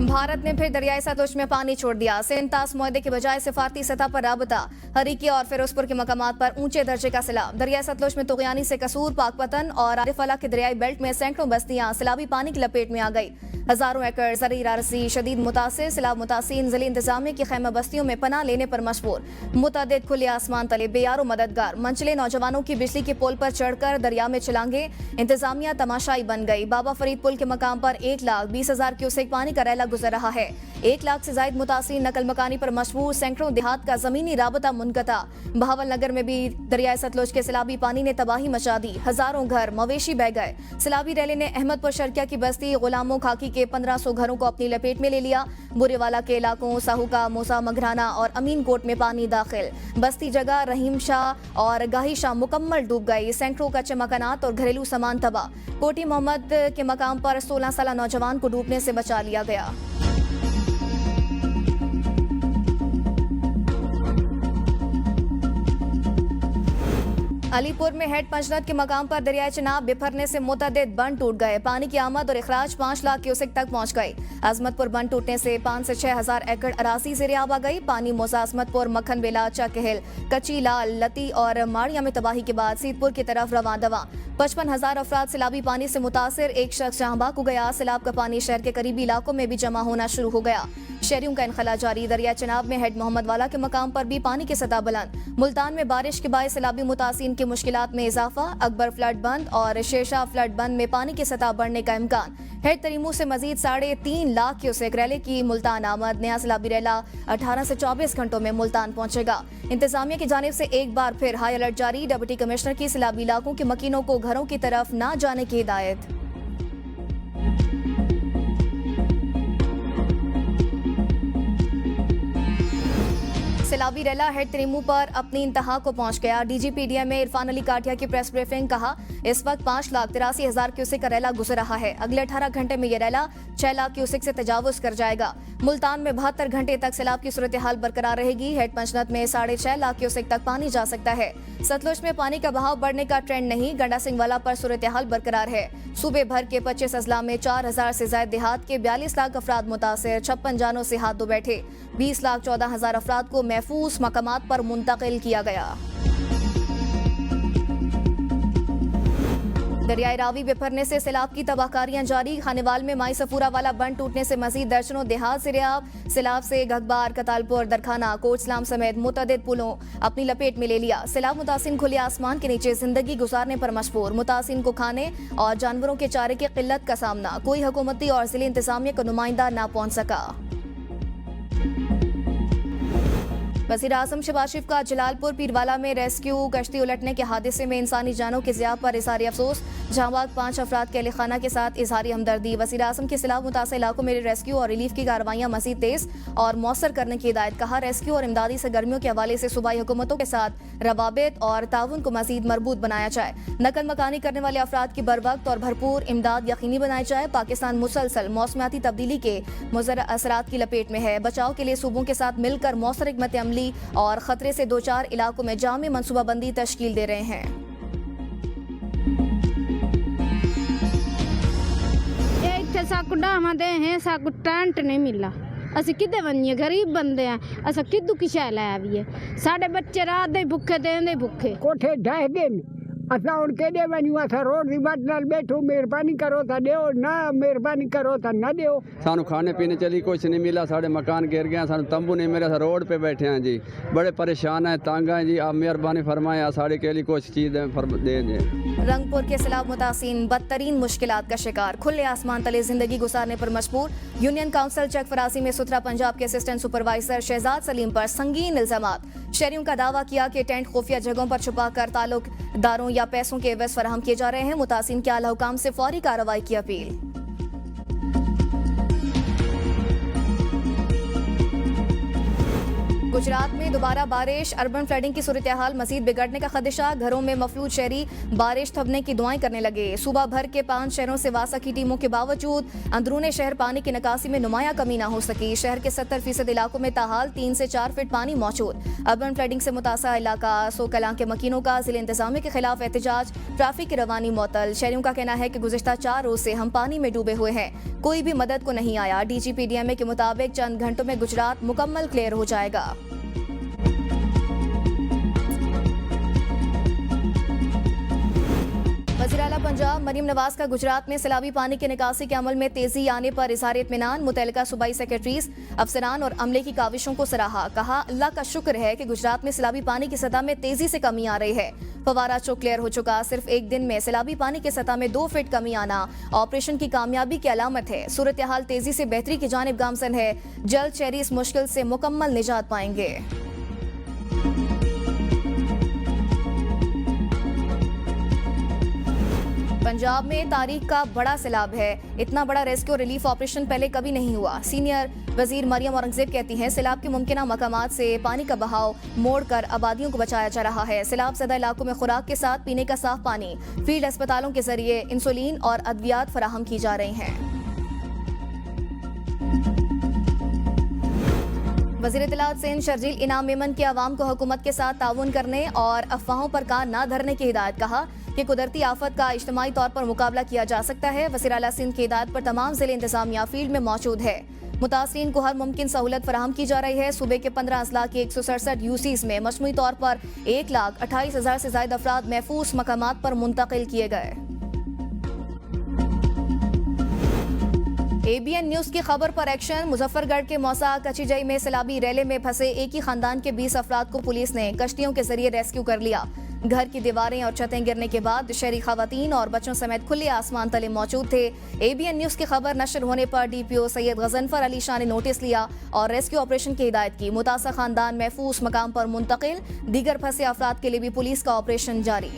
भारत ने फिर दरियाई सतलुज में पानी छोड़ दिया। सेंतास मुआहदे के बजाय सिफारती सतह पर राबता। हरीकी और फिरोजपुर के मकामात पर ऊंचे दर्जे का सैलाब। दरियाई सतलुज में तुगयानी से कसूर, पाकपतन और आरिफला के दरियाई बेल्ट में सैकड़ों बस्तियां सैलाबी पानी की लपेट में आ गई। हजारों एकड़ ज़रई रारसी शदीद मुतासिर। सैलाब मुतासिर जिले इंतजामिया की खैमा बस्तियों में पनाह लेने पर मजबूर। मुतअद्दिद खुले आसमान तले बेयारो मददगार। मंचले नौजवानों की बिजली के पोल पर चढ़कर दरिया में छलांगे। इंतजामिया तमाशाई बन गई। बाबा फरीद पुल के मकाम पर 1,20,000 क्यूसेक पानी का रैला गुजर रहा है। 1 लाख से जायद मुतासिर नकल मकानी पर मशहूर। सैकड़ों देहात का जमीनी राबता मुनक़ता। बहावल नगर में भी दरियाई सतलुज के सैलाबी पानी ने तबाही मचा दी। हजारों घर मवेशी बह गए। सैलाबी रैले ने अहमदपुर शर्किया की बस्ती गुलामों खाकी के 1500 घरों को अपनी लपेट में ले लिया। बुरेवाला के इलाकों साहूका, मूसा, मघराना और अमीन कोट में पानी दाखिल। बस्ती जगह, रहीम शाह और गाही शाह मुकम्मल डूब गई। सैकड़ों कच्चे मकानात और घरेलू सामान तबाह। कोटी मोहम्मद के मकाम पर 16 साल नौजवान को डूबने से बचा लिया गया। अलीपुर में हेड पंचनद के मकाम पर दरियाई चिनाब बिफरने से मुतअद्दिद बंद टूट गए। पानी की आमद और अखराज 5 लाख क्यूसेक तक पहुंच गई। अजमतपुर बंद टूटने से 5 से 6 हजार एकड़ अराजी ज़ेरे-आब आ गई। पानी मोसा, अजमतपुर, मक्खन बेला, चकहिल, कच्ची लाल, लती और माड़िया में तबाही के बाद सीतपुर की तरफ रवां दवा। 55,000 अफराद सैलाबी पानी से मुतासिर। एक शख्स जहांबाग को गया। सैलाब का पानी शहर के करीबी इलाकों में भी जमा होना शुरू हो गया। शहरियों का इनखला जारी। दरिया चिनाब में हेड मोहम्मद वाला के मकाम पर भी पानी की सतह बुलंद। मुल्तान में बारिश के बाद सैलाबी मुतासिन की मुश्किलात में इजाफा। अकबर फ्लड बंद और शेरशाह फ्लड बंद में पानी की सतह बढ़ने का इम्कान। हेड तरीमू से मजीद 3.5 लाख क्यूसेक रैले की मुल्तान आमद। नया सैलाबी रैला 18 से 24 घंटों में मुल्तान पहुंचेगा। इंतजामिया की जानिब से एक बार फिर हाई अलर्ट जारी। डिप्टी कमिश्नर की सैलाबी इलाकों के मकीनों को घरों की तरफ न जाने की हिदायत। सैलाबी रैला हेड तरीमू पर अपनी इंतहा को पहुंच गया। डीजीपीडीएम इरफान अली काटिया की प्रेस ब्रीफिंग। कहा, इस वक्त 5,83,000 क्यूसेक का रैला गुजर रहा है। अगले 18 घंटे में यह रैला 6 लाख क्यूसेक से तजावुज कर जाएगा। मुल्तान में 72 घंटे तक सैलाब की सूरत हाल बरकरार रहेगी। हेड पंचनद में 6.5 लाख क्यूसेक तक पानी जा सकता है। सतलुज में पानी का बहाव बढ़ने का ट्रेंड नहीं। गंडा सिंह वाला पर सूरत हाल बरकरार है। सूबे भर के 25 अजला में 4,000 से ज्यादा देहात के 42 लाख अफराद मुतासिर। 56 जानों से हाथ धो बैठे। 20,14,000 अफराद को महफूज मकामात पर मुंतकिल किया गया। दरियाई रावी बिफरने से सैलाब की तबाहकारियां जारी। खानेवाल में माई सफूरा वाला बंद टूटने से मजीद दर्जनों देहात ज़ेरे-आब। सैलाब से घगबार, कतालपुर, दरखाना, कोटसलाम समेत मुतअद्दिद पुलों अपनी लपेट में ले लिया। सैलाब मुतासिन खुले आसमान के नीचे जिंदगी गुजारने पर मजबूर। मुतासिन को खाने और जानवरों के चारे की किल्लत का सामना। कोई हुकूमती और जिले इंतजामिया का नुमाइंदा न पहुंच सका। वज़ीर आज़म शहबाज शरीफ का जलालपुर पीरवाला में रेस्क्यू कश्ती उलटने के हादसे में इंसानी जानों के ज़िया पर इज़हारी अफसोस। जहांबाग 5 अफराद के अहलखाना के साथ इज़हारी हमदर्दी। वज़ीर आज़म के सैलाब मुतासिर इलाकों में रेस्क्यू और रिलीफ की कार्रवाइयाँ मज़ीद तेज़ और मौसर करने की हिदायत। कहा, रेस्क्यू और इमदादी सरगर्मियों के हवाले से सूबाई हुकूमतों के साथ रवाबित और ताउन को मज़ीद मरबूत बनाया जाए। नकल मकानी करने वाले अफराद की बरवक्त और भरपूर इमदाद यकीनी बनाई जाए। पाकिस्तान मुसलसल मौसमियाती तब्दीली के मुज़र असरात की लपेट में है। बचाव के लिए सूबों के साथ मिलकर मौसर हिकमत अमली और खतरे से 2-4 इलाकों में जामी मनसूबाबंदी तश्कील दे रहे हैं। साकू डामादे हैं, साकू टेंट नहीं मिला। असं कि बनिए गरीब बंदे हैं। असं कि किशा लै भी है। साढ़े बच्चे रात दे भुखे देंदे भुखे कोठे ढह गए। असा हूँ के वनू अस रोड की बट नाल बैठो। मेहरबानी करो तो दो, ना मेहरबानी करो तो न दो। सानू खाने पीने चली कुछ नहीं मिला। साढ़े मकान गिर गए। सानू तंबू नहीं मिला। रोड पे बैठे हैं जी। बड़े परेशान हैं, तंग हैं जी। आप मेहरबानी फरमाएं, साढ़े के लिए कुछ चीज़ दे दें। रंगपुर के सैलाब मुतासिन बदतरीन मुश्किलात का शिकार। खुले आसमान तले जिंदगी गुजारने पर मजबूर। यूनियन काउंसिल चेक फरासी में सुथरा पंजाब के असिस्टेंट सुपरवाइजर शहजाद सलीम पर संगीन इल्जामात। शहरियों का दावा किया कि टेंट खुफिया जगहों पर छुपा कर ताल्लुकदारों या पैसों के एवज फराहम किए जा रहे हैं। मुतासिन के आला हुकाम से फौरी कार्रवाई की अपील। गुजरात में दोबारा बारिश, अर्बन फ्लडिंग की सूरत हाल मजीद बिगड़ने का खदशा। घरों में मफलूज शहरी बारिश थमने की दुआएं करने लगे। सूबा भर के 5 शहरों से वासा की टीमों के बावजूद अंदरूनी शहर पानी की निकासी में नुमाया कमी न हो सकी। शहर के 70% इलाकों में ताहाल 3 से 4 फीट पानी मौजूद। अर्बन फ्लडिंग से मुतासर इलाका सोकलां के मकीनों का जिले इंतजामिया के खिलाफ एहतजाज, ट्रैफिक की रवानी मुअत्तल। शहरियों का कहना है कि गुज़िश्ता 4 रोज से हम पानी में डूबे हुए हैं, कोई भी मदद को नहीं आया। डीजीपी डीएमए के मुताबिक चंद घंटों में गुजरात मुकम्मल क्लियर हो जाएगा। वज़ीर आला पंजाब मरीम नवाज का गुजरात में सैलाबी पानी की निकासी के अमल में तेजी आने पर इज़हार इत्मीनान। मुतल्लिका सूबाई सेक्रेटरीज, अफसरान और अमले की काविशों को सराहा। कहा, अल्लाह का शुक्र है कि गुजरात में सैलाबी पानी की सतह में तेजी से कमी आ रही है। फवारा चौक क्लियर हो चुका। सिर्फ एक दिन में सैलाबी पानी की सतह में 2 फीट कमी आना ऑपरेशन की कामयाबी की अलामत है। सूरत हाल तेजी से बेहतरी की जानिब गामजन है। जल्द शहरी इस मुश्किल से मुकम्मल निजात पाएंगे। पंजाब में तारीख का बड़ा सैलाब है। इतना बड़ा रेस्क्यू रिलीफ ऑपरेशन पहले कभी नहीं हुआ। सीनियर वजीर मरियम औरंगजेब कहती हैं, सैलाब के मुमकिना मकामात से पानी का बहाव मोड़कर आबादियों को बचाया जा रहा है। सैलाब ज़दा इलाकों में खुराक के साथ पीने का साफ पानी, फील्ड अस्पतालों के जरिए इंसुलिन और अद्वियात फराहम की जा रही हैं। वज़ीर इत्तलात सिंध शर्जील इनाम मेमन के अवाम को हुकूमत के साथ ताउन करने और अफवाहों पर कान न धरने की हिदायत। कहा कि कुदरती आफत का इज्तिमाई तौर पर मुकाबला किया जा सकता है। वज़ीर आला सिंध की हिदायत पर तमाम जिले इंतजामिया फील्ड में मौजूद है। मुतासरीन को हर मुमकिन सहूलत फराहम की जा रही है। सूबे के 15 अजला के 167 यूसीज में मजमूई तौर पर 1,28,000 से ज्यादा अफराद महफूज मकामात पर मुंतकिल किए गए। ABN न्यूज की खबर पर एक्शन। मुजफ्फरगढ़ के मौसा कचीजई में सैलाबी रैले में फंसे एक ही खानदान के 20 अफराद को पुलिस ने कश्तियों के जरिए रेस्क्यू कर लिया। घर की दीवारें और छतें गिरने के बाद शहरी खवातीन और बच्चों समेत खुले आसमान तले मौजूद थे। ABN न्यूज की खबर नशर होने पर DPO सैयद गजनफर अली शाह ने नोटिस लिया और रेस्क्यू ऑपरेशन की हिदायत की। मुतासर खानदान महफूज मकाम पर मुंतकिल, दीगर फंसे अफराद के लिए भी पुलिस का ऑपरेशन जारी।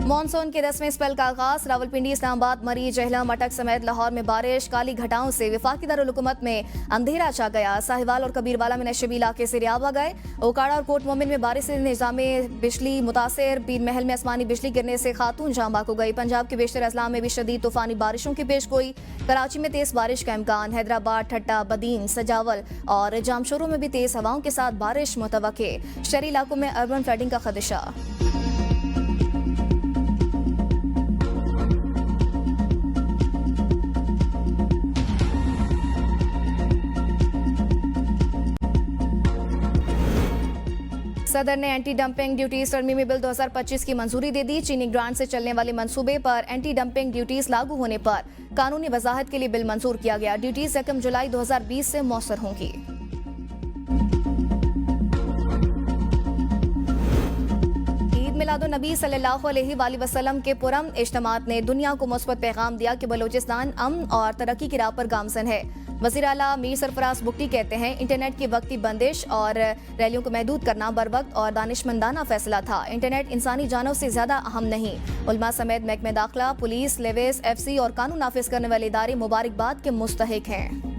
मॉनसून के 10वें स्पेल का आगाज। रावलपिंडी, इस्लामाबाद, मरी, जहलम, अटक समेत लाहौर में बारिश। काली घटाओं से वफाकी दारुल हुकूमत में अंधेरा छा गया। साहिवाल और कबीरवाला में नशेबी इलाके से रियाब आ गए। ओकाड़ा और कोट मोमिन में बारिश से निजामे बिजली मुतासर। पीर महल में आसमानी बिजली गिरने से खातून जाम बाक हो गई। पंजाब के बेशतर अजला में भी शदीद तूफानी बारिशों की पेश गोई। कराची में तेज बारिश का इम्कान। हैदराबाद, ठट्टा, बदीन, सजावल और जामशोरों में भी तेज हवाओं के साथ बारिश मुतवक्के। शहरी इलाकों में अर्बन फ्लडिंग का खदशा। सदर ने एंटी डंपिंग ड्यूटीज तरमीमी बिल 2025 की मंजूरी दे दी। चीनी ग्रांट से चलने वाले मंसूबे पर एंटी डंपिंग ड्यूटीज लागू होने पर कानूनी वजाहत के लिए बिल मंजूर किया गया। ड्यूटीज 1 जुलाई 2020 से मौसर होंगी। मिलादुन्नबी सल्लल्लाहु अलैहि वसल्लम के पुरम इज्तिमात ने दुनिया को मुस्बत पैगाम दिया कि बलूचिस्तान अमन और तरक्की की राह पर गामजन है। वज़ीर आला मीर सरफराज बुगटी कहते हैं, इंटरनेट की वक्ती बंदिश और रैलियों को महदूद करना बरवक्त और दानिशमंदाना फैसला था। इंटरनेट इंसानी जानों से ज्यादा अहम नहीं। उलमा समेत महकमे दाखिला, पुलिस, लेविस, FC और कानून नाफिज करने वाले इदारे मुबारकबाद के मुस्तहिक हैं।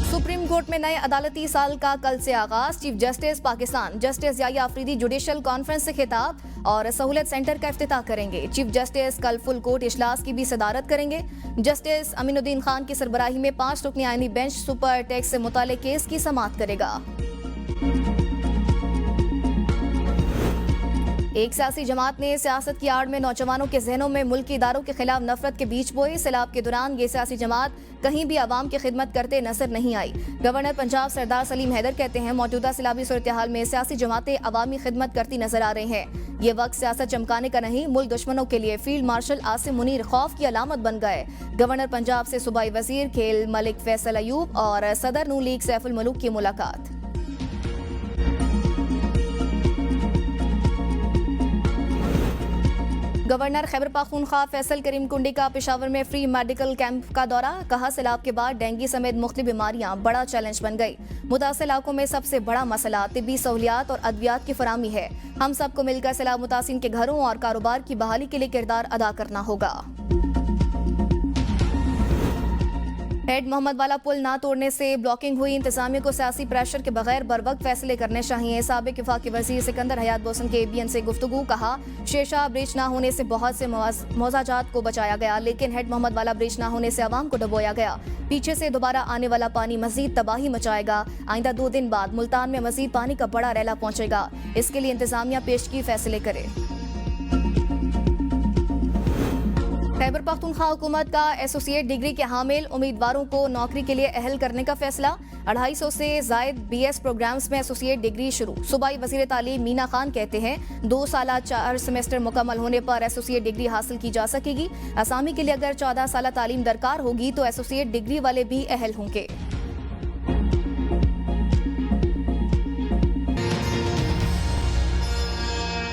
सुप्रीम कोर्ट में नए अदालती साल का कल से आगाज। Chief justice Pakistan justice Yahya Afridi judicial conference से खिताब और सहूलत सेंटर का इफ्तिताह करेंगे। चीफ जस्टिस कल फुल कोर्ट इजलास की भी सदारत करेंगे। जस्टिस अमीनुद्दीन खान की सरबराही में 5 रुकनी आईनी बेंच सुपर टैक्स से मुताल्लिक केस की समाअत करेगा। एक सियासी जमात ने सियासत की आड़ में नौजवानों के जहनों में मुल्की इदारों के खिलाफ नफरत के बीज बोए। सैलाब के दौरान ये सियासी जमात कहीं भी आवाम की खिदमत करते नजर नहीं आई। गवर्नर पंजाब सरदार सलीम हैदर कहते हैं, मौजूदा सैलाबी सूरत हाल में सियासी जमातें अवामी खिदमत करती नजर आ रही हैं। ये वक्त सियासत चमकाने का नहीं, मुल्क दुश्मनों के लिए फील्ड मार्शल आसिम मुनीर खौफ की अलामत बन गए। गवर्नर पंजाब से सूबाई वजीर खेल मलिक फैसल अयूब और सदर नून लीग सैफुल मलूक की मुलाकात। गवर्नर खैबर पख्तूनख्वा फैसल करीम कुंडी का पेशावर में फ्री मेडिकल कैंप का दौरा। कहा, सैलाब के बाद डेंगू समेत मुख्तलिफ बीमारियां बड़ा चैलेंज बन गई। मुतासिर इलाकों में सबसे बड़ा मसला तिब्बी सहूलियात और अद्वियात की फराहमी है। हम सबको मिलकर सैलाब मुतासिर के घरों और कारोबार की बहाली के लिए किरदार अदा करना होगा। हेड मोहम्मद वाला पुल ना तोड़ने से ब्लॉकिंग हुई। इंतजामिया को सियासी प्रेशर के बगैर बरवक्त फैसले करने चाहिए। साबिक वफाकी वजीर सिकंदर हयात बोसन के ABN से गुफ्तगू। कहा, शेरशाह ब्रिज ना होने से बहुत से मौजाजात को बचाया गया, लेकिन हेड मोहम्मद वाला ब्रिज ना होने से आवाम को डुबोया गया। पीछे से दोबारा आने वाला पानी मजीद तबाही मचाएगा। आइंदा 2 दिन बाद मुल्तान में मजीद पानी का बड़ा रैला पहुंचेगा। इसके लिए इंतजामिया पेशगी फैसले करे। खैबर पख्तूनख्वा हुकूमत का एसोसिएट डिग्री के हामिल उम्मीदवारों को नौकरी के लिए अहल करने का फैसला। 250 से जायद BS प्रोग्राम्स में एसोसिएट डिग्री शुरू। सूबाई वजीर तालीम मीना खान कहते हैं 2 साल 4 सेमेस्टर मुकम्मल होने पर एसोसिएट डिग्री हासिल की जा सकेगी। असामी के लिए अगर 14 साल तालीम दरकार होगी तो एसोसिएट डिग्री वाले भी अहल होंगे।